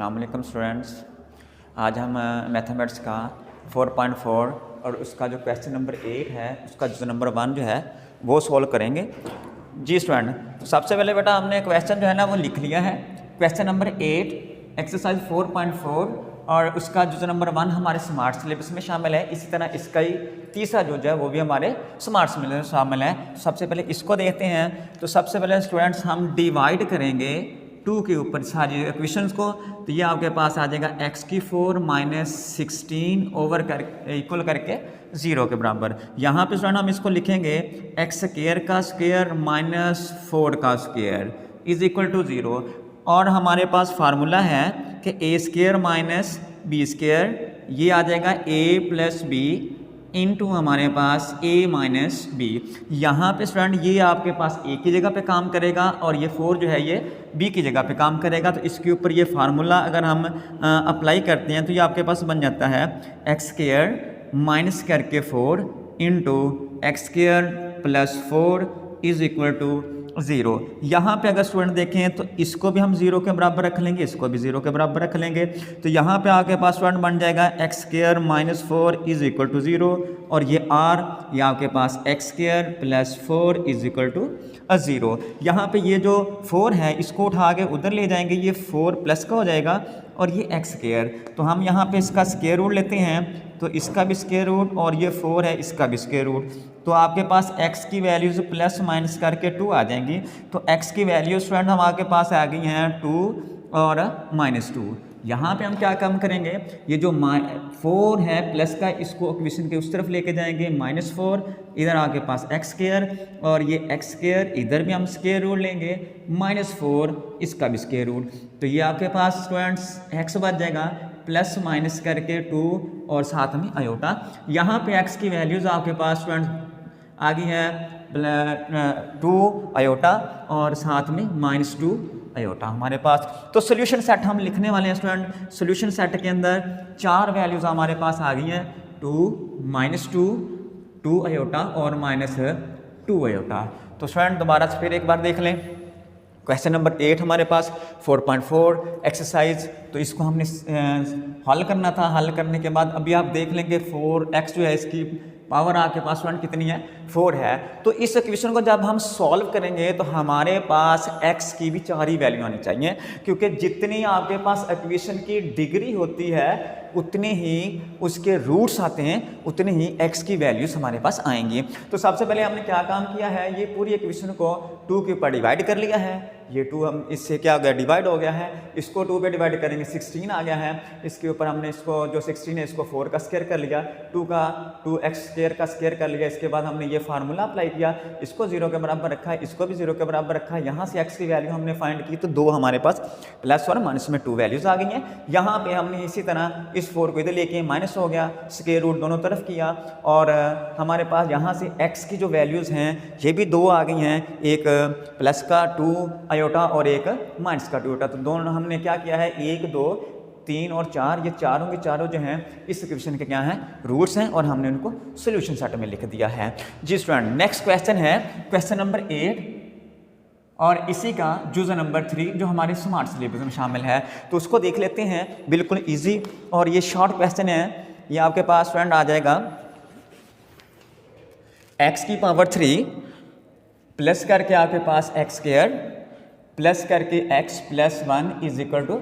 अस्सलाम वालेकुम स्टूडेंट्स। आज हम मैथमेटिक्स का 4.4 और उसका जो क्वेश्चन नंबर 8 है उसका जो नंबर 1 जो है वो सोल्व करेंगे। जी स्टूडेंट, तो सबसे पहले बेटा हमने क्वेश्चन जो है ना वो लिख लिया है। क्वेश्चन नंबर 8 एक्सरसाइज 4.4 और उसका जो नंबर 1 हमारे स्मार्ट सिलेबस में शामिल है। इसी तरह इसका ही तीसरा जो है वो भी हमारे स्मार्ट सिलेबस में शामिल है। सबसे पहले इसको देखते हैं। तो सबसे पहले स्टूडेंट्स हम डिवाइड करेंगे 2 के ऊपर सारी इक्वेशंस को। तो ये आपके पास आ जाएगा x⁴ माइनस 16 ओवर कर इक्वल करके 0 के बराबर। यहाँ पे स्टूडेंट हम इसको लिखेंगे x² का स्क्वायर माइनस 4 का स्क्वायर इज इक्वल टू 0। और हमारे पास फार्मूला है कि a² माइनस b² ये आ जाएगा a प्लस बी इनटू हमारे पास a माइनस बी। यहाँ पे स्टूडेंट ये आपके पास a की जगह पे काम करेगा और ये 4 जो है ये b की जगह पे काम करेगा। तो इसके ऊपर ये फार्मूला अगर हम अप्लाई करते हैं तो ये आपके पास बन जाता है x² माइनस करके 4 into x² plus 4 is equal to 0। यहाँ पे अगर स्टूडेंट देखें तो इसको भी हम 0 के बराबर रख लेंगे, इसको भी 0 के बराबर रख लेंगे। तो यहाँ पे आपके पास स्टूडेंट बन जाएगा x² minus 4 is equal to 0 और ये r ये आपके पास x² plus 4 is equal to 0। यहाँ पे ये जो 4 है इसको उठा के उधर ले जाएंगे, ये 4 प्लस का हो जाएगा और ये x²। तो हम यहाँ पे इसका स्क्वायर रूट लेते हैं, तो इसका भी स्क्वायर रूट और ये 4 है इसका भी स्क्वायर रूट। तो आपके पास x की वैल्यूज प्लस माइनस करके 2 आ जाएंगी। तो x की वैल्यू स्टूडेंट हम आपके पास आ गई हैं 2 और -2। यहाँ पे हम क्या काम करेंगे, ये जो 4 है प्लस का इसको इक्वेशन के उस तरफ लेके जाएंगे -4, इधर आपके पास x² और ये x² इधर भी हम स्क्वायर रूट लेंगे -4 इसका भी स्क्वायर रूट। तो ये आपके पास स्टूडेंट्स x बच जाएगा प्लस माइनस करके 2 और साथ में आयोटा। यहाँ पे x की वैल्यूज़ आपके पास स्टूडेंट्स आ गई है 2 आयोटा और साथ में -2 आयोटा हमारे पास। तो सोल्यूशन सेट हम लिखने वाले हैं स्टूडेंट। सोल्यूशन सेट के अंदर 4 वैल्यूज़ हमारे पास आ गई हैं 2 -2 2 आयोटा और -2 आयोटा। तो स्टूडेंट दोबारा से फिर एक बार देख लें। क्वेश्चन नंबर 8 हमारे पास 4.4 एक्सरसाइज। तो इसको हमने हल करना था। हल करने के बाद अभी आप देख लेंगे 4x जो है इसकी पावर आपके पास स्टूडेंट कितनी है 4 है। तो इस इक्वेशन को जब हम सॉल्व करेंगे तो हमारे पास x की भी 4 ही वैल्यू आनी चाहिए, क्योंकि जितनी आपके पास इक्वेशन की डिग्री होती है उतने ही उसके रूट्स आते हैं, उतने ही x की वैल्यूज हमारे पास आएंगी। तो सबसे पहले हमने क्या काम किया है, ये पूरी इक्वेशन को 2 के ऊपर डिवाइड कर लिया है। ये 2 हम इससे क्या हो गया डिवाइड हो गया है, इसको 2 पे डिवाइड करेंगे 16 आ गया है। इसके ऊपर हमने इसको जो 16 है इसको 4 का स्क्वायर कर लिया, 2x² का स्क्वायर कर लिया। इसके बाद हमने ये फार्मूला अप्लाई किया, इसको 0 के बराबर रखा है, इसको भी 0 के बराबर रखा है। यहाँ से x की वैल्यू हमने फाइंड की तो 2 हमारे पास प्लस और माइनस में 2 वैल्यूज आ गई हैं। यहाँ पे हमने इसी तरह इस 4 को इधर लेके माइनस हो गया, स्क्वायर रूट दोनों तरफ किया और हमारे पास यहाँ से x की जो वैल्यूज़ हैं ये भी 2 आ गई हैं, एक प्लस का 2 आयोटा और एक माइनस का 2 आयोटा। तो दोनों हमने क्या किया है 1 2 3 और 4 ये चारों के चारों जो हैं इस इक्वेशन के क्या हैं रूट्स हैं और हमने उनको सॉल्यूशन सेट में लिख दिया है। जी स्टूडेंट, नेक्स्ट क्वेश्चन है क्वेश्चन नंबर 8 और इसी का जुज़ नंबर 3 जो हमारे स्मार्ट सिलेबस में शामिल है। तो उसको देख लेते हैं, बिल्कुल इजी और ये शॉर्ट क्वेश्चन है। ये आपके पास स्टूडेंट आ जाएगा x की पावर 3 प्लस करके आपके पास x² प्लस करके x plus 1 is equal to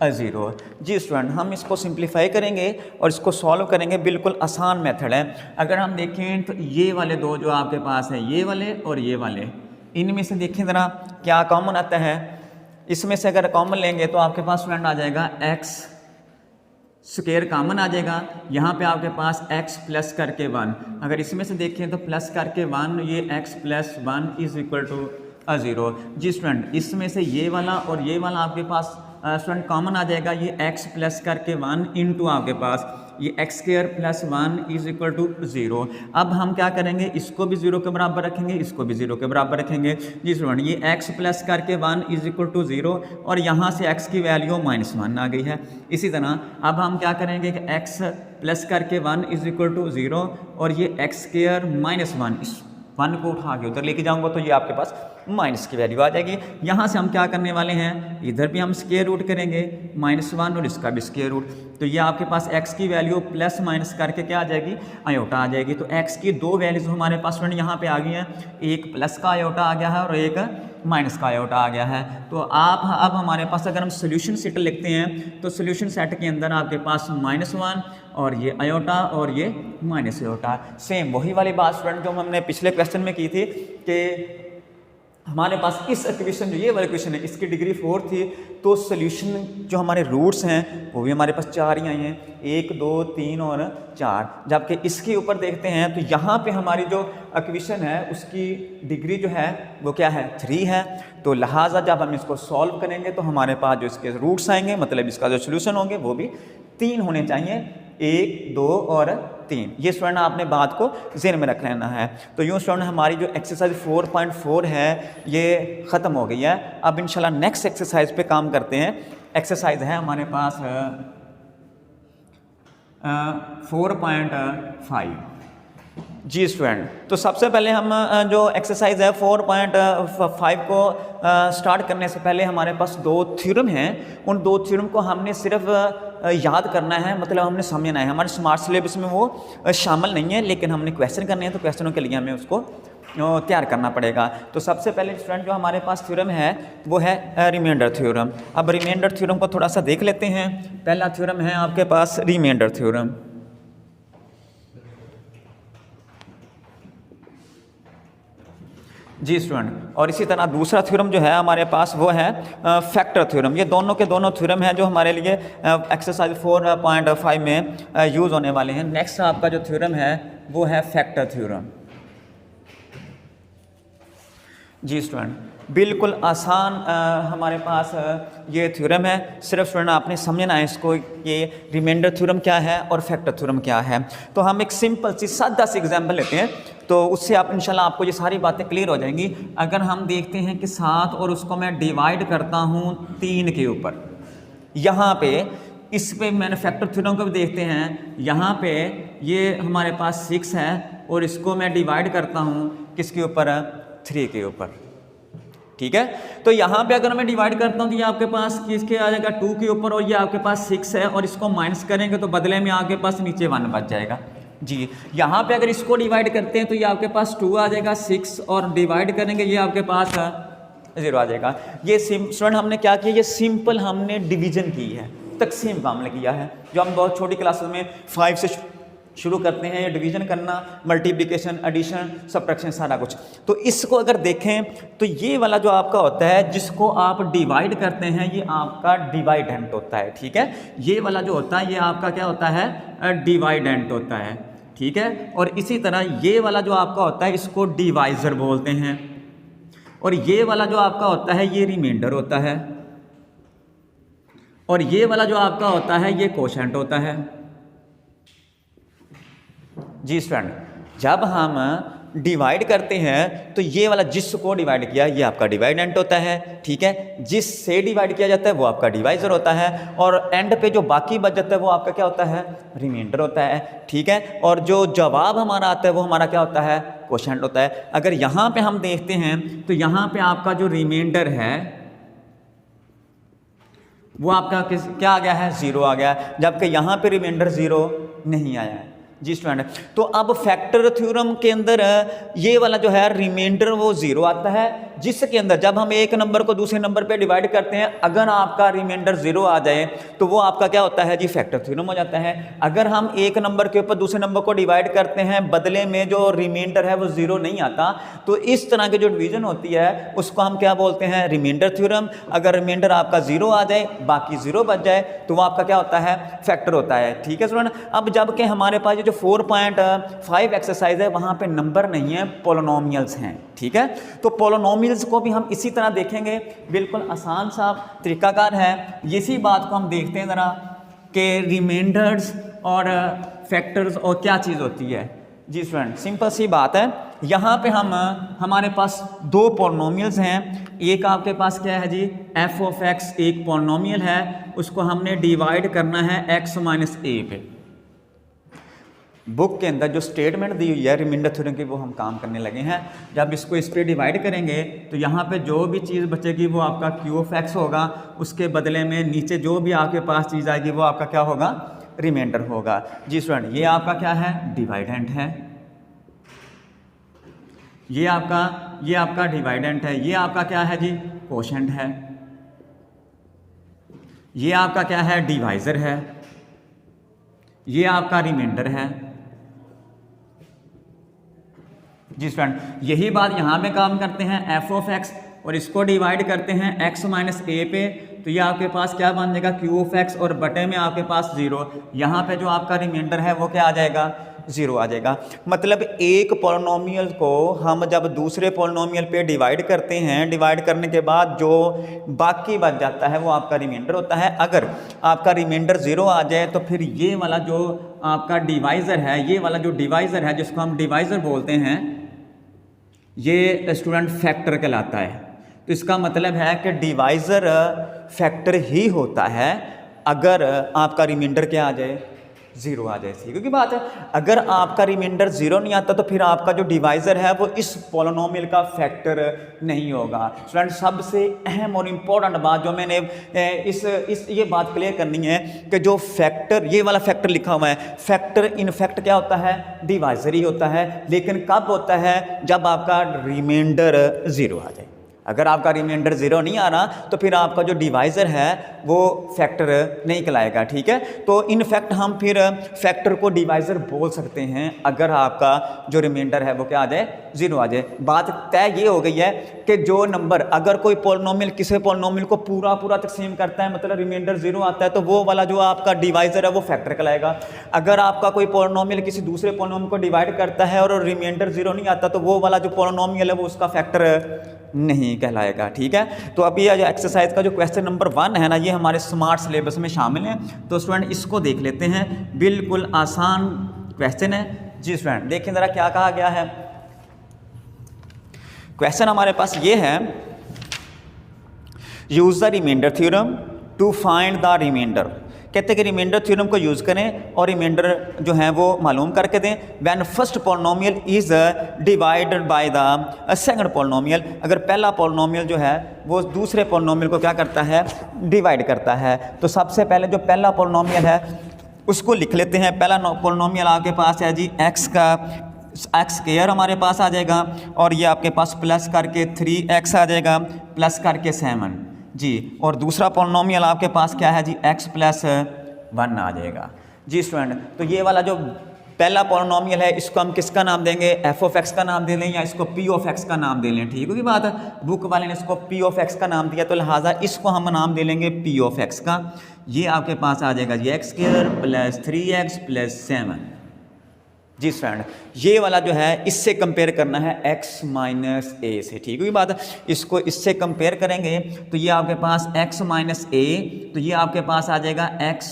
0। जी स्टूडेंट, हम इसको सिंप्लीफाई करेंगे और इसको सॉल्व करेंगे। बिल्कुल आसान मेथड है। अगर हम देखें तो ये वाले दो जो आपके पास है ये वाले और ये वाले, इनमें से देखें ज़रा क्या कॉमन आता है। इसमें से अगर कॉमन लेंगे तो आपके पास स्टूडेंट आ जाएगा x² कॉमन आ जाएगा। यहाँ पे आपके पास x प्लस करके 1, अगर इसमें से देखें तो प्लस करके 1 ये x plus 1 is equal to 0। जी स्टूडेंट, इसमें से ये वाला और ये वाला आपके पास स्टूडेंट कॉमन आ जाएगा। ये x प्लस करके 1 इंटू आपके पास ये x² plus 1 is equal to 0। अब हम क्या करेंगे, इसको भी 0 के बराबर रखेंगे, इसको भी 0 के बराबर रखेंगे। जी स्टूडेंट, ये x प्लस करके 1 इज इक्वल टू 0 और यहाँ से x की वैल्यू -1 आ गई है। इसी तरह अब हम क्या करेंगे कि x प्लस करके 1 इज इक्वल टू 0 और ये x² -1 इस 1 को उठा के उधर लेके जाऊँगा तो ये आपके पास माइनस की वैल्यू आ जाएगी। यहाँ से हम क्या करने वाले हैं, इधर भी हम स्क्वायर रूट करेंगे -1 और इसका भी स्क्वायर रूट, तो ये आपके पास x की वैल्यू प्लस माइनस करके क्या आ जाएगी, आयोटा आ जाएगी। तो x की दो वैल्यूज हमारे पास फ्रेंड यहाँ पे आ गई हैं, एक प्लस का आयोटा आ गया है और एक माइनस का आयोटा आ गया है। तो आप अब हमारे पास अगर हम सोल्यूशन सेट लिखते हैं तो सोल्यूशन सेट के अंदर आपके पास -1 और ये आयोटा और ये माइनस आयोटा, सेम वही वाली बात स्टूडेंट जो हमने पिछले क्वेश्चन में की थी कि हमारे पास इस इक्वेशन जो ये वाला इक्वेशन है इसकी डिग्री 4 थी, तो सोल्यूशन जो हमारे रूट्स हैं वो भी हमारे पास 4 ही आए हैं, 1 2 3 और 4। जबकि इसके ऊपर देखते हैं तो यहाँ पे हमारी जो इक्वेशन है उसकी डिग्री जो है वो क्या है, 3 है। तो लिहाजा जब हम इसको सॉल्व करेंगे तो हमारे पास जो इसके रूट्स आएंगे, मतलब इसका जो सोल्यूशन होंगे वो भी 3 होने चाहिए, 1 2 और 3। ये स्टूडेंट आपने बात को ज़हन में रख लेना है। तो यूँ स्टूडेंट हमारी जो एक्सरसाइज 4.4 है ये ख़त्म हो गई है। अब इंशाल्लाह नेक्स्ट एक्सरसाइज पे काम करते हैं। एक्सरसाइज है हमारे पास 4.5। जी स्टूडेंट, तो सबसे पहले हम जो एक्सरसाइज है 4.5 को स्टार्ट करने से पहले हमारे पास 2 थ्योरम हैं। उन 2 थ्योरम को हमने सिर्फ याद करना है, मतलब हमने समझना है। हमारे स्मार्ट सिलेबस में वो शामिल नहीं है, लेकिन हमने क्वेश्चन करने हैं तो क्वेश्चनों के लिए हमें उसको तैयार करना पड़ेगा। तो सबसे पहले स्टूडेंट जो हमारे पास थ्योरम है वो है रिमाइंडर थ्योरम। अब रिमाइंडर थ्योरम को थोड़ा सा देख लेते हैं। पहला थ्योरम है आपके पास रिमाइंडर थ्योरम। जी स्टूडेंट, और इसी तरह दूसरा थ्योरम जो है हमारे पास वो है फैक्टर थ्योरम। ये दोनों के दोनों थ्योरम हैं जो हमारे लिए एक्सरसाइज 4.5 में यूज़ होने वाले हैं। नेक्स्ट आपका जो थ्योरम है वो है फैक्टर थ्योरम। जी स्टूडेंट, बिल्कुल आसान हमारे पास ये थ्योरम है। सिर्फ स्टूडेंट आपने समझना है इसको, ये रिमाइंडर थ्योरम क्या है और फैक्टर थ्योरम क्या है। तो हम एक सिंपल सी सादा सी एग्जांपल लेते हैं, तो उससे आप इंशाल्लाह आपको ये सारी बातें क्लियर हो जाएंगी। अगर हम देखते हैं कि 7 और उसको मैं डिवाइड करता हूँ 3 के ऊपर, यहाँ पे इस पे मैंने फैक्टर थ्योरम को भी देखते हैं। यहाँ पे ये हमारे पास 6 है और इसको मैं डिवाइड करता हूँ किसके ऊपर, 3 के ऊपर। ठीक है, तो यहाँ पे अगर मैं डिवाइड करता हूँ तो ये आपके पास किसके आ जाएगा, 2 के ऊपर, और ये आपके पास 6 है और इसको माइनस करेंगे तो बदले में आपके पास नीचे 1 बच जाएगा। जी, यहाँ पे अगर इसको डिवाइड करते हैं तो ये आपके पास 2 आ जाएगा, 6 और डिवाइड करेंगे ये आपके पास 0 आ जाएगा। ये स्टूडेंट हमने क्या किया, ये सिंपल हमने डिवीजन की है, तकसीम का हमने किया है। जो हम बहुत छोटी क्लासेस में 5 से शुरू करते हैं, ये डिवीजन करना, मल्टीप्लिकेशन, एडिशन, सब्ट्रैक्शन, सारा कुछ। तो इसको अगर देखें तो ये वाला जो आपका होता है जिसको आप डिवाइड करते हैं ये आपका डिवाइडेंट होता है। ठीक है, ये वाला जो होता है ये आपका क्या होता है, डिवाइडेंट होता है। ठीक है, और इसी तरह ये वाला जो आपका होता है इसको डिवाइजर बोलते हैं, और ये वाला जो आपका होता है ये रिमाइंडर होता है, और ये वाला जो आपका होता है ये कोशेंट होता है। जी स्टूडेंट, जब हम डिवाइड करते हैं तो ये वाला जिसको डिवाइड किया ये आपका डिवाइडेंट होता है। ठीक है, जिससे डिवाइड किया जाता है वो आपका डिवाइजर होता है, और एंड पे जो बाकी बच जाता है वो आपका क्या होता है, रिमाइंडर होता है। ठीक है, और जो जवाब हमारा आता है वो हमारा क्या होता है, कोशेंट होता है। अगर यहाँ पे हम देखते हैं तो यहाँ पे आपका जो रिमाइंडर है वो आपका क्या आ गया है, 0 आ गया, जबकि यहाँ पे रिमाइंडर 0 नहीं आया है। जी स्टूडेंट, तो अब फैक्टर थ्योरम के अंदर ये वाला जो है रिमाइंडर वो 0 आता है, जिसके अंदर जब हम एक नंबर को दूसरे नंबर पे डिवाइड करते हैं अगर आपका रिमाइंडर 0 आ जाए तो वो आपका क्या होता है जी, फैक्टर थ्योरम हो जाता है। अगर हम एक नंबर के ऊपर दूसरे नंबर को डिवाइड करते हैं बदले में जो रिमाइंडर है वो 0 नहीं आता, तो इस तरह की जो डिवीजन होती है उसको हम क्या बोलते हैं, रिमाइंडर थ्योरम। अगर रिमाइंडर आपका 0 आ जाए बाकी 0 बच जाए तो वो आपका क्या होता है, फैक्टर होता है। ठीक है स्टूडेंट, अब जबकि हमारे पास जो 4.5 एक्सरसाइज है वहाँ पे नंबर नहीं है, पोलिनोमियल्स हैं। ठीक है, तो पोलिनोमियल्स को भी हम इसी तरह देखेंगे, बिल्कुल आसान सा तरीकाकार है। इसी बात को हम देखते हैं ज़रा कि रिमाइंडर्स और फैक्टर्स और क्या चीज़ होती है। जी स्टूडेंट, सिंपल सी बात है, यहाँ पे हमारे पास 2 पोलिनोमियल्स हैं। एक आपके पास क्या है जी, एफ ऑफ एक्स एक पोलिनोमियल है, उसको हमने डिवाइड करना है x - a पे। बुक के अंदर जो स्टेटमेंट दी हुई है रिमाइंडर थ्योरम की वो हम काम करने लगे हैं। जब इसको इस पर डिवाइड करेंगे तो यहाँ पे जो भी चीज़ बचेगी वो आपका क्यू ऑफ एक्स होगा, उसके बदले में नीचे जो भी आपके पास चीज़ आएगी वो आपका क्या होगा, रिमाइंडर होगा। जी स्टूडेंट, ये आपका क्या है, डिवाइडेंट है, ये आपका डिवाइडेंट है, ये आपका क्या है जी, कोशेंट है, ये आपका क्या है, डिवाइजर है, ये आपका रिमाइंडर है। जी स्टूडेंट, यही बात यहाँ पे काम करते हैं एफ ऑफ एक्स और इसको डिवाइड करते हैं एक्स माइनस ए पे, तो ये आपके पास क्या बन जाएगा, क्यू ऑफ एक्स और बटे में आपके पास 0। यहाँ पे जो आपका रिमाइंडर है वो क्या आ जाएगा, 0 आ जाएगा। मतलब एक पॉलिनोमियल को हम जब दूसरे पॉलिनोमियल पे डिवाइड करते हैं, डिवाइड करने के बाद जो बाकी बच जाता है वो आपका रिमाइंडर होता है। अगर आपका रिमाइंडर 0 आ जाए तो फिर ये वाला जो आपका डिवाइज़र है, ये वाला जो डिवाइज़र है जिसको हम डिवाइज़र बोलते हैं, ये स्टूडेंट फैक्टर कहलाता है। तो इसका मतलब है कि डिवाइज़र फैक्टर ही होता है अगर आपका रिमाइंडर क्या आ जाए, 0 आ जाए। ठीक है बात है। अगर आपका रिमाइंडर 0 नहीं आता तो फिर आपका जो डिवाइज़र है वो इस पॉलिनोमियल का फैक्टर नहीं होगा। स्टूडेंट, सबसे अहम और इम्पोर्टेंट बात जो मैंने ये बात क्लियर करनी है कि जो फैक्टर, ये वाला फैक्टर लिखा हुआ है, फैक्टर इन फैक्ट क्या होता है, डिवाइज़र ही होता है। लेकिन कब होता है, जब आपका रिमाइंडर 0 आ जाए। अगर आपका रिमाइंडर 0 नहीं आ रहा तो फिर आपका जो डिवाइज़र है वो फैक्टर नहीं कहलाएगा। ठीक है, तो इन फैक्ट हम फिर फैक्टर को डिवाइज़र बोल सकते हैं अगर आपका जो रिमाइंडर है वो क्या आ जाए, 0 आ जाए। बात तय ये हो गई है कि जो नंबर, अगर कोई पॉलिनोमियल किसी पॉलिनोमियल को पूरा तकसीम करता है, मतलब रिमाइंडर 0 आता है, तो वो वाला जो आपका डिवाइज़र है वो फैक्टर कहलाएगा। अगर आपका कोई पॉलिनोमियल किसी दूसरे पॉलिनोमियल को डिवाइड करता है और रिमाइंडर 0 नहीं आता तो वो वाला जो पॉलिनोमियल है वो उसका फैक्टर नहीं कहलाएगा। ठीक है, तो अभी ये जो एक्सरसाइज का जो क्वेश्चन नंबर 1 है ना, ये हमारे स्मार्ट सिलेबस में शामिल है। तो स्टूडेंट इसको देख लेते हैं, बिल्कुल आसान क्वेश्चन है। जी स्टूडेंट, देखिए ज़रा क्या कहा गया है। क्वेश्चन हमारे पास ये है, use the reminder theorem to find the reminder. कहते हैं कि रिमाइंडर थ्योरम को यूज़ करें और रिमाइंडर जो है वो मालूम करके दें। When first polynomial is divided by the second polynomial, अगर पहला पॉलिनोमियल जो है वो दूसरे पॉलिनोमियल को क्या करता है, डिवाइड करता है। तो सबसे पहले जो पहला पॉलिनोमियल है उसको लिख लेते हैं। पहला पॉलिनोमियल आपके पास है जी एक्स का एक्स स्क्वायर हमारे पास आ जाएगा, और ये आपके पास प्लस करके 3x आ जाएगा, प्लस करके 7 जी। और दूसरा पॉलिनोमियल आपके पास क्या है जी, x प्लस 1 आ जाएगा। जी स्टूडेंट, तो ये वाला जो पहला पॉलिनोमियल है इसको हम किसका नाम देंगे, f ऑफ x का नाम दे लें या इसको p ऑफ x का नाम दे लें। ठीक होगी बात है, बुक वाले ने इसको p ऑफ x का नाम दिया तो लिहाजा इसको हम नाम दे लेंगे p ऑफ x का। ये आपके पास आ जाएगा जी x square plus 3x plus 7। जी फ्रेंड, ये वाला जो है इससे कंपेयर करना है x माइनस ए से। ठीक है बात है, इसको इससे कंपेयर करेंगे तो ये आपके पास x माइनस ए, तो ये आपके पास आ जाएगा x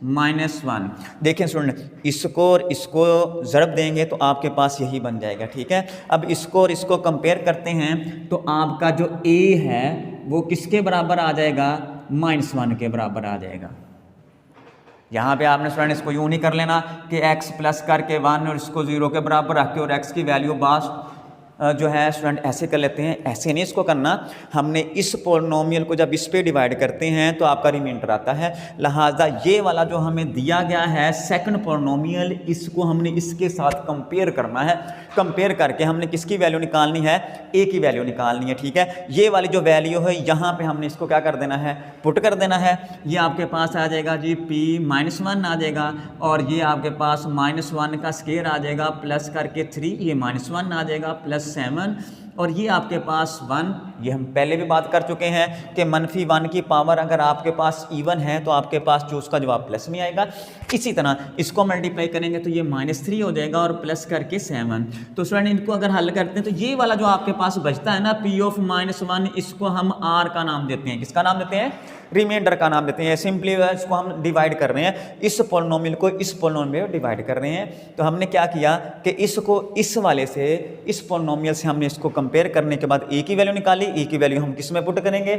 माइनस 1। देखें स्टूडेंट, इसको और इसको ज़रब देंगे तो आपके पास यही बन जाएगा। ठीक है, अब इसको और इसको कंपेयर करते हैं तो आपका जो a है वो किसके बराबर आ जाएगा, -1 के बराबर आ जाएगा। यहाँ पे आपने स्टूडेंट इसको यूँ नहीं कर लेना कि x प्लस करके 1 और इसको 0 के बराबर रख के और x की वैल्यू बास जो है स्टूडेंट ऐसे कर लेते हैं, ऐसे नहीं इसको करना। हमने इस पॉलिनोमियल को जब इस पे डिवाइड करते हैं तो आपका रिमाइंडर आता है। लिहाजा ये वाला जो हमें दिया गया है सेकंड पॉलिनोमियल, इसको हमने इसके साथ कंपेयर करना है। कंपेयर करके हमने किसकी वैल्यू निकालनी है, ए की वैल्यू निकालनी है। ठीक है, ये वाली जो वैल्यू है यहाँ पे हमने इसको क्या कर देना है, पुट कर देना है। ये आपके पास आ जाएगा जी p-1 आ जाएगा, और ये आपके पास -1 का स्क्वायर आ जाएगा प्लस करके 3, ये -1 आ जाएगा प्लस 7, और ये आपके पास 1। ये हम पहले भी बात कर चुके हैं कि -1 की पावर अगर आपके पास इवन है तो आपके पास जो उसका जवाब प्लस में आएगा। इसी तरह इसको मल्टीप्लाई करेंगे तो ये -3 हो जाएगा और प्लस करके 7। तो स्टूडेंट इनको अगर हल करते हैं तो ये वाला जो आपके पास बचता है ना p ऑफ -1, इसको हम r का नाम देते हैं। किसका नाम देते हैं, रिमाइंडर का नाम देते हैं। सिंपली इसको हम डिवाइड कर रहे हैं, इस पॉलिनोमियल को इस पॉलिनोमियल में डिवाइड कर रहे हैं। तो हमने क्या किया कि इसको इस वाले से, इस पॉलिनोमियल से हमने इसको कंपेयर करने के बाद ए की वैल्यू निकाली। ए की वैल्यू हम किस में पुट करेंगे,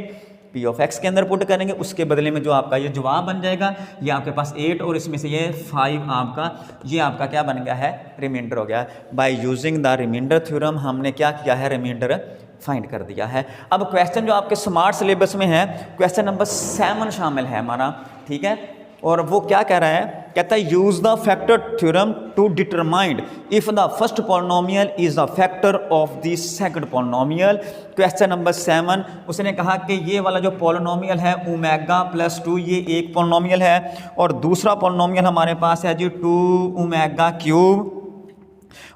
पी ऑफ एक्स के अंदर पुट करेंगे, उसके बदले में जो आपका ये जवाब बन जाएगा ये आपके पास 8 और इसमें से ये 5 आपका ये आपका क्या बन गया है, रिमाइंडर हो गया। By using the reminder theorem हमने क्या किया है, रिमाइंडर फाइंड कर दिया है। अब क्वेश्चन जो आपके स्मार्ट सिलेबस में है क्वेश्चन नंबर 7 शामिल है हमारा, ठीक है। और वो क्या कह रहा है, कहता है use the factor theorem to determine if the first polynomial is the factor of the second polynomial. Question number 7 उसने कहा कि ये वाला जो पॉलिनोमियल है ओमेगा प्लस 2 ये एक पॉलिनोमियल है और दूसरा पॉलिनोमियल हमारे पास है जी 2 ओमेगा क्यूब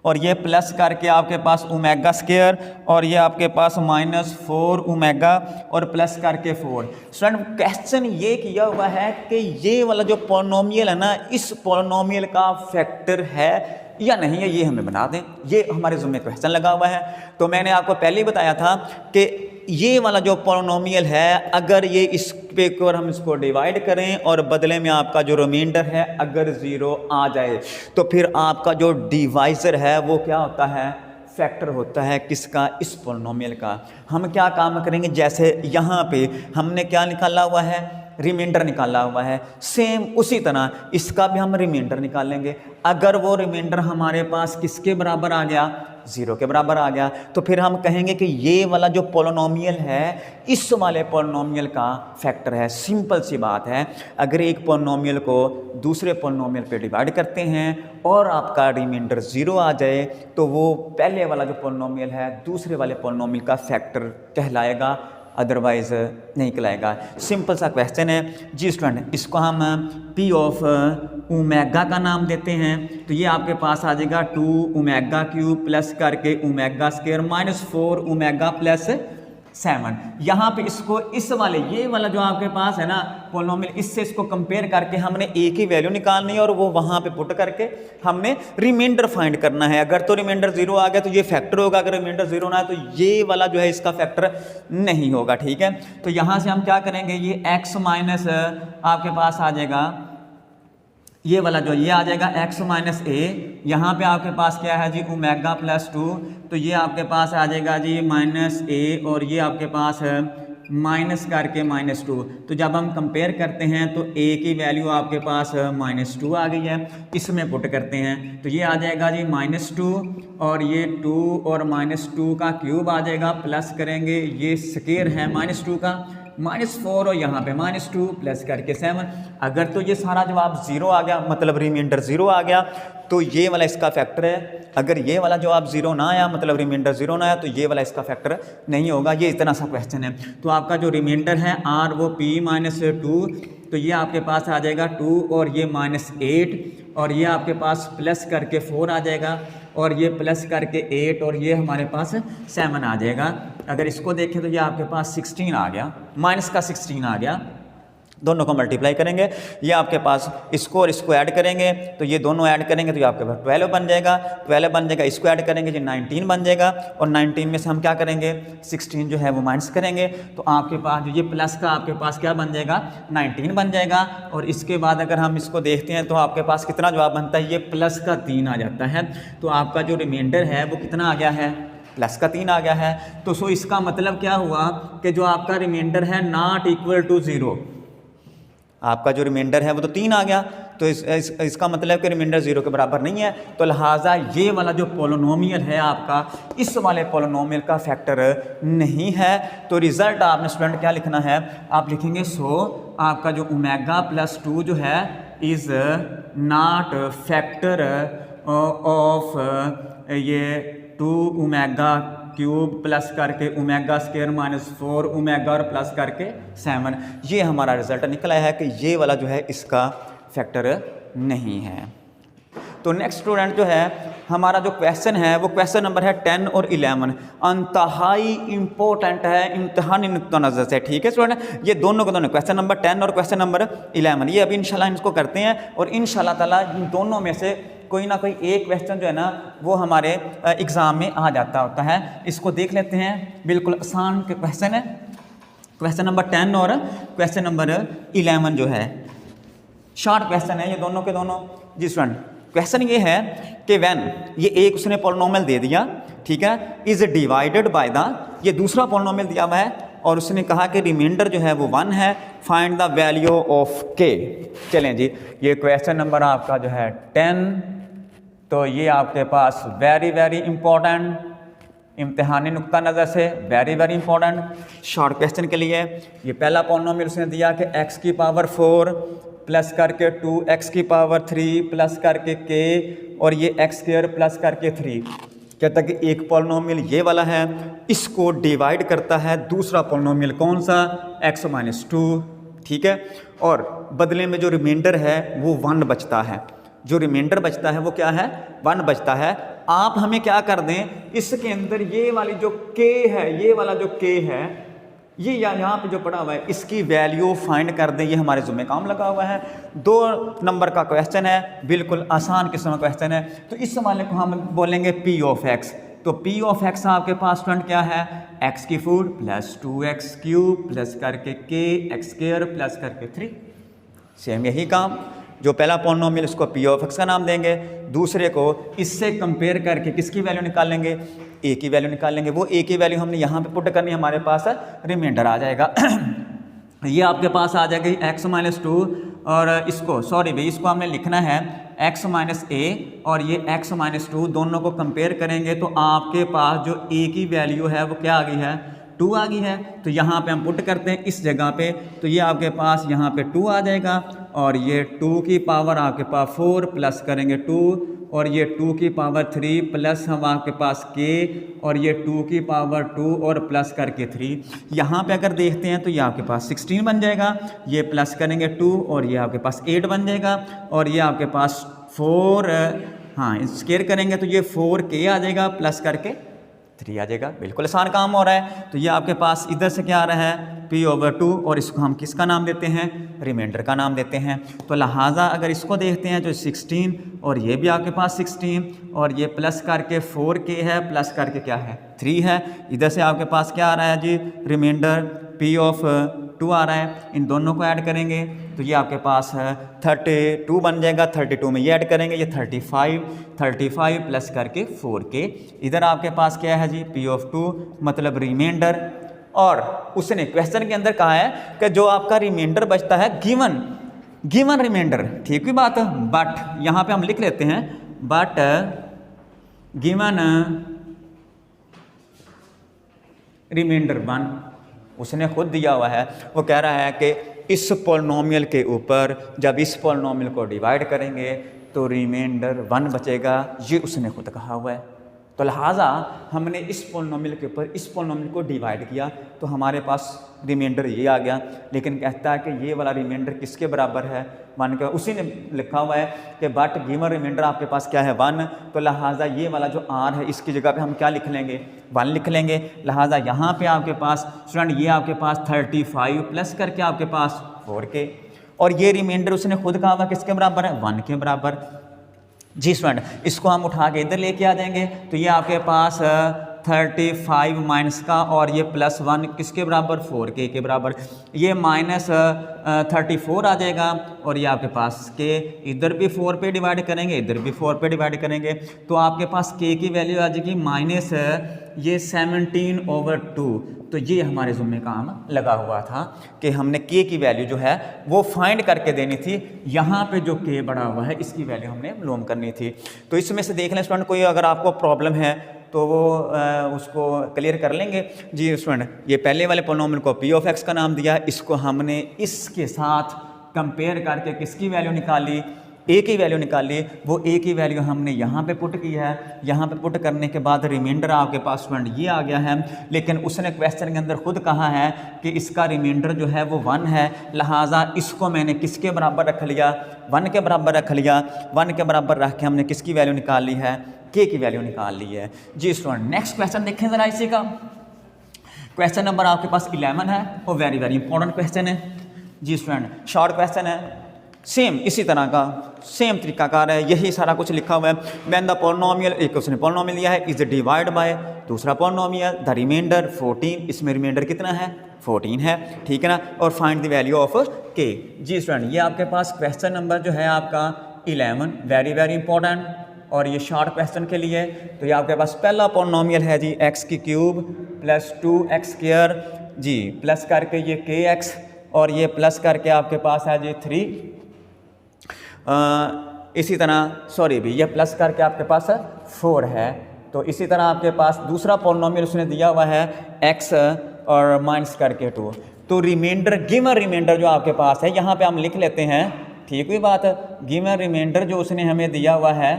और ये प्लस करके आपके पास ओमेगा स्क्वायर और ये आपके पास -4 ओमेगा और प्लस करके 4। स्टूडेंट क्वेश्चन ये किया हुआ है कि ये वाला जो पॉलिनोमियल है ना इस पॉलिनोमियल का फैक्टर है या नहीं है, ये हमें बना दें, ये हमारे ज़िम्मे क्वेश्चन लगा हुआ है। तो मैंने आपको पहले ही बताया था कि ये वाला जो पॉलिनोमियल है अगर ये इस पे और हम इसको डिवाइड करें और बदले में आपका जो रिमाइंडर है अगर 0 आ जाए तो फिर आपका जो डिवाइज़र है वो क्या होता है, फैक्टर होता है किसका, इस पॉलिनोमियल का। हम क्या काम करेंगे, जैसे यहाँ पे हमने क्या निकाला हुआ है, रिमाइंडर निकाला हुआ है, सेम उसी तरह इसका भी हम रिमाइंडर निकालेंगे। अगर वो रिमाइंडर हमारे पास किसके बराबर आ गया, 0 के बराबर आ गया, तो फिर हम कहेंगे कि ये वाला जो पॉलिनोमियल है इस वाले पॉलिनोमियल का फैक्टर है। सिंपल सी बात है, अगर एक पॉलिनोमियल को दूसरे पॉलिनोमियल पे डिवाइड करते हैं और आपका रिमाइंडर 0 आ जाए तो वो पहले वाला जो पॉलिनोमियल है दूसरे वाले पॉलिनोमियल का फैक्टर कहलाएगा, अदरवाइज नहीं कहलाएगा। सिंपल सा क्वेश्चन है जी स्टूडेंट। इसको हम पी ऑफ ओमेगा का नाम देते हैं, तो ये आपके पास आ जाएगा 2 ओमेगा क्यूब प्लस करके ओमेगा स्क्वायर -4 ओमेगा प्लस 7। यहाँ पे इसको इस वाले ये वाला जो आपके पास है ना पॉलिनोमियल, इससे इसको कंपेयर करके हमने एक ही वैल्यू निकालनी है और वो वहाँ पे पुट करके हमने रिमाइंडर फाइंड करना है। अगर तो रिमाइंडर 0 आ गया तो ये फैक्टर होगा, अगर रिमाइंडर 0 ना है तो ये वाला जो है इसका फैक्टर नहीं होगा, ठीक है। तो यहाँ से हम क्या करेंगे, ये x माइनस आपके पास आ जाएगा ये वाला जो ये आ जाएगा x माइनस ए, यहाँ पे आपके पास क्या है जी ओमेगा प्लस 2, तो ये आपके पास आ जाएगा जी -a और ये आपके पास है माइनस करके -2। तो जब हम कंपेयर करते हैं तो a की वैल्यू आपके पास -2 आ गई है, इसमें पुट करते हैं तो ये आ जाएगा जी -2 और ये 2 और -2 का क्यूब आ जाएगा, प्लस करेंगे ये स्क्वायर है -2 का -4 और यहाँ पे -2 प्लस करके 7। अगर तो ये सारा जवाब 0 आ गया मतलब रिमाइंडर 0 आ गया तो ये वाला इसका फैक्टर है। अगर ये वाला जवाब 0 ना आया मतलब रिमाइंडर 0 ना आया तो ये वाला इसका फैक्टर नहीं होगा। ये इतना सा क्वेश्चन है। तो आपका जो रिमाइंडर है r वो p -2, तो ये आपके पास आ जाएगा 2 और ये -8 और ये आपके पास प्लस करके 4 आ जाएगा और ये प्लस करके 8 और ये हमारे पास 7 आ जाएगा। अगर इसको देखें तो ये आपके पास 16 आ गया, माइनस का 16 आ गया। दोनों को मल्टीप्लाई करेंगे, ये आपके पास इसको और इसको ऐड करेंगे तो ये दोनों ऐड करेंगे तो ये आपके पास 12 बन जाएगा, 12 बन जाएगा, इसको ऐड करेंगे जो 19 बन जाएगा और 19 में से हम क्या करेंगे 16 जो है वो माइनस करेंगे तो आपके पास जो ये प्लस का आपके पास क्या बन जाएगा 19 बन जाएगा। और इसके बाद अगर हम इसको देखते हैं तो आपके पास कितना जवाब बनता है, ये प्लस का 3 आ जाता है। तो आपका जो रिमाइंडर है वो कितना आ गया है, प्लस का 3 आ गया है। तो सो इसका मतलब क्या हुआ कि जो आपका रिमाइंडर है नॉट इक्वल टू 0, आपका जो रिमाइंडर है वो तो 3 आ गया तो इसका मतलब कि रिमाइंडर 0 के बराबर नहीं है। तो लिहाजा ये वाला जो पॉलिनोमियल है आपका इस वाले पॉलिनोमियल का फैक्टर नहीं है। तो रिजल्ट आपने स्टूडेंट क्या लिखना है, आप लिखेंगे सो आपका जो ओमेगा प्लस 2 जो है इज़ नॉट फैक्टर ऑफ ये 2 ओमेगा क्यूब प्लस करके ओमेगा स्क्वायर -4 ओमेगा और प्लस करके 7। ये हमारा रिजल्ट निकला है कि ये वाला जो है इसका फैक्टर नहीं है। तो नेक्स्ट स्टूडेंट जो है हमारा जो क्वेश्चन है वो क्वेश्चन नंबर है 10 और 11, इंतहाई इंपॉर्टेंट है इम्तिहानी नुक्ता नज़र से, ठीक है स्टूडेंट। ये दोनों के दोनों क्वेश्चन नंबर 10 और क्वेश्चन नंबर 11 ये अभी इंशाल्लाह इसको करते हैं और इंशाल्लाह ताला इन दोनों में से कोई ना कोई एक क्वेश्चन जो है ना वो हमारे एग्ज़ाम में आ जाता होता है। इसको देख लेते हैं, बिल्कुल आसान क्वेश्चन है, क्वेश्चन नंबर 10 और क्वेश्चन नंबर 11 जो है शॉर्ट क्वेश्चन है ये दोनों के दोनों। जी स्टूडेंट क्वेश्चन ये है कि व्हेन ये एक उसने पॉलिनोमियल दे दिया, ठीक है, इज डिवाइडेड बाय द, ये दूसरा पॉलिनोमियल दिया हुआ है और उसने कहा कि रिमाइंडर जो है वो 1 है, फाइंड द वैल्यू ऑफ के। चलें जी, ये क्वेश्चन नंबर आपका जो है 10, तो ये आपके पास वेरी वेरी इंपॉर्टेंट, इम्तिहानी नुक्ता नज़र से very very important short question के लिए। ये पहला पॉलिनोमियल उसने दिया कि x की पावर 4 प्लस करके 2x की पावर 3 प्लस करके k और ये x स्क्वायर प्लस करके 3। कहता है कि एक पॉलिनोमियल ये वाला है, इसको डिवाइड करता है दूसरा पॉलिनोमियल कौन सा, x माइनस 2, ठीक है, और बदले में जो रिमाइंडर है वो 1 बचता है। जो रिमाइंडर बचता है वो क्या है, 1 बचता है। आप हमें क्या कर दें, इसके अंदर ये वाली जो k है, ये वाला जो k है, ये यहाँ पे जो पड़ा हुआ है, इसकी वैल्यू फाइंड कर दें। ये हमारे ज़ुम्मे काम लगा हुआ है, 2 नंबर का क्वेश्चन है, बिल्कुल आसान किस्म का क्वेश्चन है। तो इस वाले को हम बोलेंगे p ऑफ x। तो p ऑफ x आपके पास स्टूडेंट क्या है, x की 4 प्लस 2x क्यूब प्लस करके k x स्क्वायर प्लस करके 3। सेम यही काम, जो पहला पॉलिनोमियल इसको p ऑफ x का नाम देंगे, दूसरे को इससे कंपेयर करके किसकी वैल्यू निकालेंगे, a की वैल्यू निकालेंगे। वो a की वैल्यू हमने यहाँ पे पुट करनी, हमारे पास रिमाइंडर आ जाएगा। ये आपके पास आ जाएगी x माइनस 2, और इसको सॉरी भाई इसको हमने लिखना है x माइनस a, और ये x माइनस 2 दोनों को कंपेयर करेंगे तो आपके पास जो a की वैल्यू है वो क्या आ गई है, 2 आ गई है। तो यहाँ पे हम पुट करते हैं इस जगह पे, तो ये आपके पास यहाँ पे 2 आ जाएगा, और ये 2 की पावर आपके पास 4 प्लस करेंगे 2, और ये 2 की पावर 3 प्लस हम आपके पास k, और ये 2 की पावर 2 और प्लस करके 3। यहाँ पे अगर देखते हैं तो ये आपके पास 16 बन जाएगा, ये प्लस करेंगे 2 और ये आपके पास 8 बन जाएगा, और ये आपके पास 4, हाँ स्क्वायर करेंगे तो ये 4k आ जाएगा प्लस करके 3 आ जाएगा। बिल्कुल आसान काम हो रहा है। तो ये आपके पास इधर से क्या आ रहा है, p ओवर 2, और इसको हम किसका नाम देते हैं, रिमाइंडर का नाम देते हैं। तो लिहाजा अगर इसको देखते हैं जो 16, और ये भी आपके पास 16, और ये प्लस करके 4k है प्लस करके क्या है 3 है। इधर से आपके पास क्या आ रहा है जी, रिमाइंडर p ऑफ 2 आ रहा है। इन दोनों को ऐड करेंगे तो ये आपके पास 32 बन जाएगा, 32 में ये ऐड करेंगे ये 35 प्लस करके 4k। इधर आपके पास क्या है जी, p ऑफ 2 मतलब रिमाइंडर। और उसने क्वेश्चन के अंदर कहा है कि जो आपका रिमाइंडर बचता है गिवन रिमाइंडर, ठीक है बात, बट यहाँ पे हम लिख लेते हैं बट गिवन रिमाइंडर 1, उसने खुद दिया हुआ है। वो कह रहा है कि इस पॉलिनोमियल के ऊपर जब इस पॉलिनोमियल को डिवाइड करेंगे तो रिमाइंडर 1 बचेगा, ये उसने खुद कहा हुआ है। तो लिहाजा हमने इस पॉलिनोमियल के ऊपर इस पॉलिनोमियल को डिवाइड किया तो हमारे पास रिमाइंडर ये आ गया। लेकिन कहता है कि ये वाला रिमाइंडर किसके बराबर है, 1 के। उसी ने लिखा हुआ है कि बट गिवन रिमाइंडर आपके पास क्या है 1, तो लिहाजा ये वाला जो r है इसकी जगह पे हम क्या लिख लेंगे, 1 लिख लेंगे। लिहाजा यहाँ पे आपके पास स्टूडेंट ये आपके पास 35 प्लस करके आपके पास 4k, और ये रिमाइंडर उसने खुद कहा हुआ किसके बराबर है, 1 के बराबर। जी स्टूडेंट, इसको हम उठा के इधर लेके आ जाएंगे तो ये आपके पास 35 माइनस का, और ये प्लस 1 किसके बराबर, 4k के बराबर। ये माइनस 34 आ जाएगा, और ये आपके पास k, इधर भी 4 पे डिवाइड करेंगे इधर भी 4 पे डिवाइड करेंगे तो आपके पास k की वैल्यू आ जाएगी माइनस ये 17/2। तो ये हमारे ज़ुम्मे काम लगा हुआ था कि हमने k की वैल्यू जो है वो फाइंड करके देनी थी। यहाँ पे जो k बड़ा हुआ है इसकी वैल्यू हमने मालूम करनी थी। तो इसमें से देख लें स्टूडेंट, कोई अगर आपको प्रॉब्लम है तो वो उसको क्लियर कर लेंगे। जी स्टूडेंट, ये पहले वाले पॉलिनोमियल को p ऑफ x का नाम दिया, इसको हमने इसके साथ कंपेयर करके किसकी वैल्यू निकाली, a की वैल्यू निकाली। वो a की वैल्यू हमने यहाँ पे पुट की है, यहाँ पे पुट करने के बाद रिमाइंडर आपके पास स्टूडेंट ये आ गया है। लेकिन उसने क्वेश्चन के अंदर खुद कहा है कि इसका रिमाइंडर जो है वो 1 है, लिहाजा इसको मैंने किसके बराबर रख लिया, 1 के बराबर रख लिया। 1 के बराबर रख के हमने किसकी वैल्यू निकाल ली है, k की वैल्यू निकाल ली है। जी स्टूडेंट, नेक्स्ट क्वेश्चन देखें ज़रा इसी का। क्वेश्चन नंबर आपके पास 11 है और वेरी वेरी इंपॉर्टेंट क्वेश्चन है। जी स्टूडेंट, शॉर्ट क्वेश्चन है, सेम इसी तरह का सेम तरीकाकार है, यही सारा कुछ लिखा हुआ है। व्हेन द पॉलिनोमियल, एक उसने पॉलिनोमियल दिया है, इज डिवाइड बाय दूसरा पॉलिनोमियल द रिमाइंडर 14, इसमें रिमाइंडर कितना है, 14 है, ठीक है ना, और find the value of k। जी स्टूडेंट, ये आपके पास क्वेश्चन नंबर जो है आपका 11, वेरी वेरी इंपॉर्टेंट, और ये शॉर्ट क्वेश्चन के लिए। तो ये आपके पास पहला पॉलिनोमियल है जी x की क्यूब प्लस 2x स्क्वायर जी प्लस करके ये kx और ये प्लस करके आपके पास है जी 3, इसी तरह सॉरी भी ये प्लस करके आपके पास 4 है। तो इसी तरह आपके पास दूसरा पॉलिनोमियल उसने दिया हुआ है x और माइनस करके 2। तो रिमाइंडर गिवन रिमाइंडर जो आपके पास है यहाँ पे हम लिख लेते हैं, ठीक हुई बात। गिवन रिमाइंडर जो उसने हमें दिया हुआ है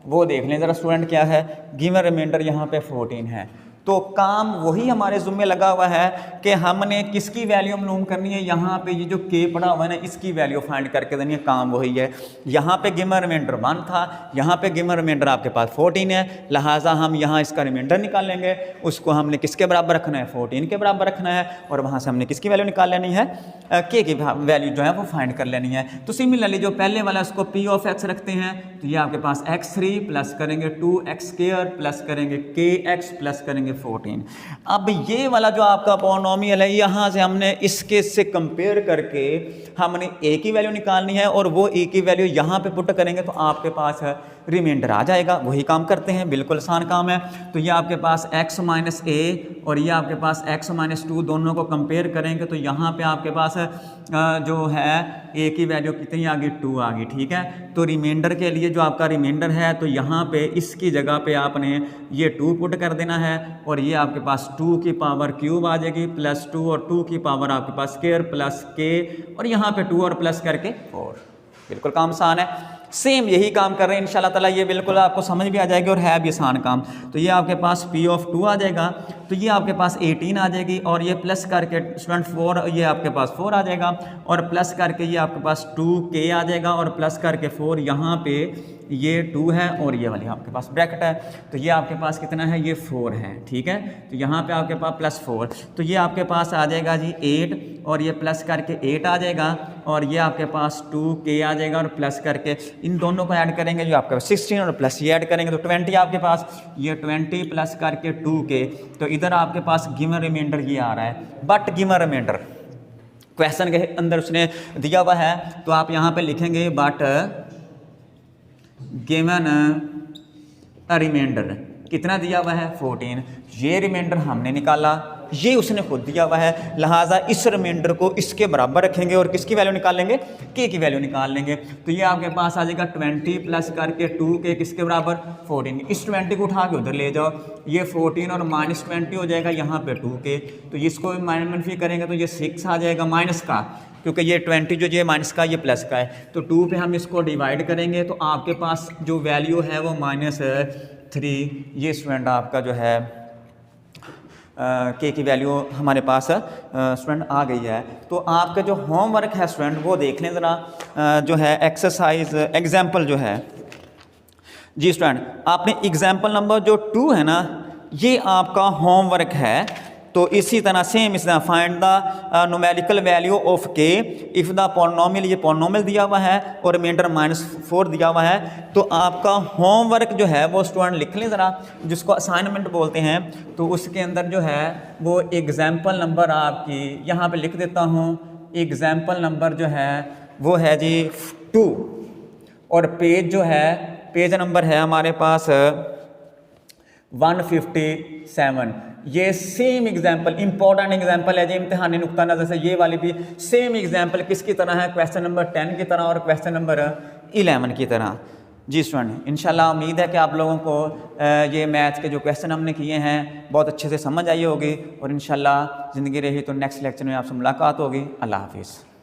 वो देख लें ज़रा स्टूडेंट क्या है। गिवन रिमाइंडर यहाँ पे 14 है। तो काम वही हमारे ज़ुम्मे लगा हुआ है कि हमने किसकी वैल्यू मालूम करनी है, यहाँ पे ये जो k पड़ा हुआ है ना इसकी वैल्यू फाइंड करके देनी है। काम वही है। यहाँ पे गिवन रिमाइंडर 1 था, यहाँ पे गिवन रिमाइंडर आपके पास 14 है, लिहाजा हम यहाँ इसका रिमाइंडर निकाल लेंगे। उसको हमने किसके बराबर रखना है, 14 के बराबर रखना है, और वहाँ से हमने किसकी वैल्यू निकाल लेनी है, k की वैल्यू जो है वो फाइंड कर लेनी है। तो सिमिलरली जो पहले वाला उसको p ऑफ x रखते हैं, तो ये आपके पास x3 प्लस करेंगे 2x² प्लस करेंगे kx प्लस करेंगे 14। अब ये वाला जो आपका पॉलिनोमियल है यहाँ से हमने इसके से कंपेयर करके हमने a की वैल्यू निकालनी है, और वो a की वैल्यू यहाँ पे पुट करेंगे तो आपके पास रिमाइंडर आ जाएगा। वही काम करते हैं, बिल्कुल आसान काम है। तो ये आपके पास x माइनस a और ये आपके पास x माइनस 2 दोनों को कंपेयर करेंगे तो यहाँ पे आपके पास जो है a की वैल्यू कितनी आ गई, 2 आ गई, ठीक है। तो रिमाइंडर के लिए जो आपका रिमाइंडर है तो यहाँ पे इसकी जगह पे आपने ये 2 पुट कर देना है, और ये आपके पास 2 की पावर क्यूब आ जाएगी प्लस 2 और 2 की पावर आपके पास स्क्वायर प्लस k, और यहाँ पे 2 और प्लस करके 4। बिल्कुल काम आसान है। सेम यही काम कर रहे हैं इंशाल्लाह ताला, ये बिल्कुल आपको समझ भी आ जाएगी और है भी आसान काम। तो ये आपके पास p ऑफ 2 आ जाएगा, तो ये आपके पास 18 आ जाएगी, और ये प्लस करके स्टूडेंट 4, ये आपके पास 4 आ जाएगा, और प्लस करके ये आपके पास 2k आ जाएगा, और प्लस करके 4 यहाँ पे ये 2 है और ये वाली आपके पास ब्रैकेट है। तो ये आपके पास कितना है, ये 4 है, ठीक है। तो यहाँ पे आपके पास प्लस 4, तो ये आपके पास आ जाएगा जी 8, और ये प्लस करके 8 आ जाएगा, और ये आपके पास 2k आ जाएगा, और प्लस करके इन दोनों को ऐड करेंगे जो आपके पास 16, और प्लस ये ऐड करेंगे तो 20 आपके पास, ये 20 प्लस करके 2k। तो इधर आपके पास गिवन रिमाइंडर ये आ रहा है, बट गिवन रिमाइंडर क्वेश्चन के अंदर उसने दिया हुआ है, तो आप यहाँ पे लिखेंगे बट गिवन रिमाइंडर कितना दिया हुआ है, 14। ये रिमाइंडर हमने निकाला, ये उसने खुद दिया हुआ है, लिहाजा इस रिमाइंडर को इसके बराबर रखेंगे और किसकी वैल्यू निकाल लेंगे, k की वैल्यू निकाल लेंगे। तो ये आपके पास आ जाएगा 20 प्लस करके 2k किसके बराबर, 14। इस 20 को उठा के उधर ले जाओ, ये 14 और माइनस 20 हो जाएगा यहाँ पे 2k, तो इसको माइनस करेंगे तो ये 6 आ जाएगा माइनस का, क्योंकि ये 20 जो ये माइनस का ये प्लस का है। तो 2 पे हम इसको डिवाइड करेंगे तो आपके पास जो वैल्यू है वो -3। ये स्टूडेंट आपका जो है k की वैल्यू हमारे पास स्टूडेंट आ गई है। तो आपका जो होमवर्क है स्टूडेंट वो देख लें ज़रा, जो है एक्सरसाइज एग्जाम्पल जो है जी स्टूडेंट, आपने एग्जाम्पल नंबर जो 2 है ना ये आपका होमवर्क है। तो इसी तरह सेम इस तरह find the numerical value of k if the polynomial, ये पॉलिनोमियल दिया हुआ है और रिमाइंडर -4 दिया हुआ है। तो आपका होमवर्क जो है वो स्टूडेंट लिख लें ज़रा, जिसको असाइनमेंट बोलते हैं। तो उसके अंदर जो है वो एग्जाम्पल नंबर आपकी यहाँ पे लिख देता हूँ। एग्जाम्पल नंबर जो है वो है जी 2, और पेज जो है पेज नंबर है हमारे पास 157। ये सेम एग्जाम्पल इंपॉर्टेंट एग्जाम्पल है जी, इम्तिहानी नुक्ता नज़र से ये वाली भी सेम एग्जाम्पल किसकी तरह है, क्वेश्चन नंबर 10 की तरह और क्वेश्चन नंबर 11 की तरह। जी स्टूडेंट, इंशाल्लाह उम्मीद है कि आप लोगों को ये मैथ्स के जो क्वेश्चन हमने किए हैं बहुत अच्छे से समझ आई होगी, और इंशाल्लाह ज़िंदगी रही तो नेक्स्ट लेक्चर में आपसे मुलाकात होगी। अल्लाह हाफिज़।